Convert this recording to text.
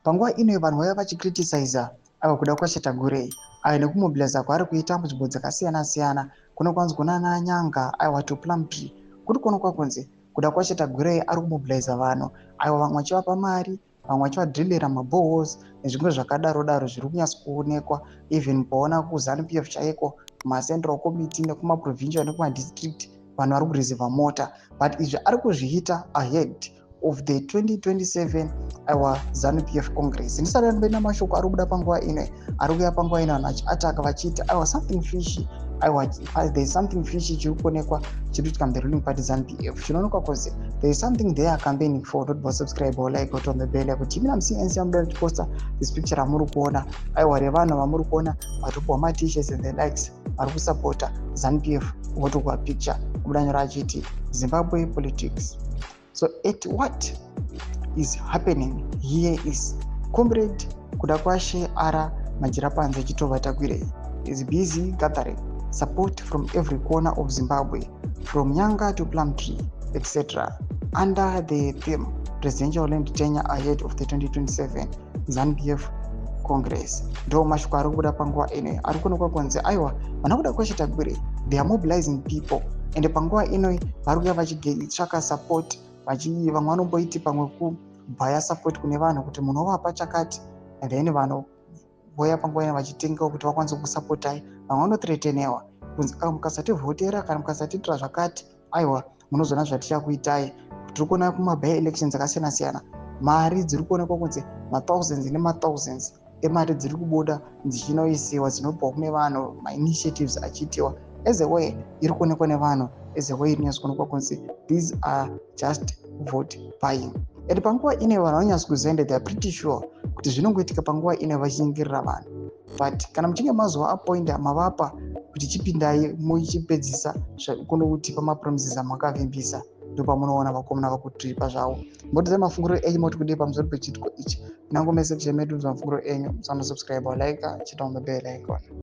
Panguva ino vanhu vaiva vachikriticiza kuda kwaChatagurei nekumubiliza kwaari kuita munzvimbo dzakasiyana-siyana kunokwanzi kunana Nyanga to Plumtree kuri kuno kwakunzi kuda kwaChatagurei ari kumubiliza vanhu vamwe vachivapa mari, vamwe vachivadhirira maboreholes nezvimwe zvakadaro-daro zviri kunyatsa kuonekwa even kuona kuZANU-PF chaiko kumaCentral Committee nekumaprovincial nekumadistrict vanhu vari kurizivha mota, but izvi ari kuzviita ahead of the 2027 ZANU-PF Congress. Ndisati ndamboenda mashoko ari kuda panguva ino, ari kuuya panguva ino vanhu vachiataka vachiti something fishy, there is something fishy chiri kuonekwa chiri kuitika the ruling party ZANU-PF. Chinoonekwa kuti there is something they are campaigning for. Don't forget subscribe or like on the bell kuti mina muCNC amudari posta this picture amuri kuona revanhu vamuri kuona vatopwa ma-t-shirts and the likes vari kusapota ZANU-PF votogwa picture kudanyora achiti Zimbabwe politics. So at what is happening here is comrade kuda kwashe ara Majirapanze Chitova Tagwirei is busy gathering support from every corner of Zimbabwe, from Nyanga to Plumtree, etc. under the theme presidential land tenure ahead of the 2027 ZANU-PF Congress. Ndo mashoko ari kubuda panguva ino ari kuonekwa kunzi vana kuda kwaChatagurei they are mobilizing people and panguva ino vari kuuya vachitsvaka support vamwe vanomboiti pamwe kubhaya support kune vanhu kuti munhu wavapa chakati and then vanhu voya panguva ino vachitengawo kuti vakwanise kusapotai, vamwe vanothreatenewa kunzi mukasativhotera kana mukasatiitira zvakati munozoona zvatichakuitai. Tiri kuona kumabhaya elections akasiyana-siyana mari dziri kuonekwa kunzi ma-thousands nema-thousands emari dziri kubuda dzichinoisiwa dzinobva kune vanhu ma-initiatives achiitiwa as a way iri kuonekwa nevanhu as a way irinyatsa kuonekwa kunzi these are just vote buying. And panguva ine vanhu vanonyatsa kuziva and they are pretty sure kuti zvinongoitika panguva ine vachinyengirira vanhu, but kana muchinge mazuva apoinda mavapa kuti chipindai muchipedzisa kunokutipa mapromises amakavimbisa ndopamunoona vakomana vakutripa zvavo. Mbotizai mafunguro enyu moti kudii pamusoro pechitiko ichi. Nangomese kuchemedudzwa mafunguro enyu, musana subscribe or like, chita on the bell icon.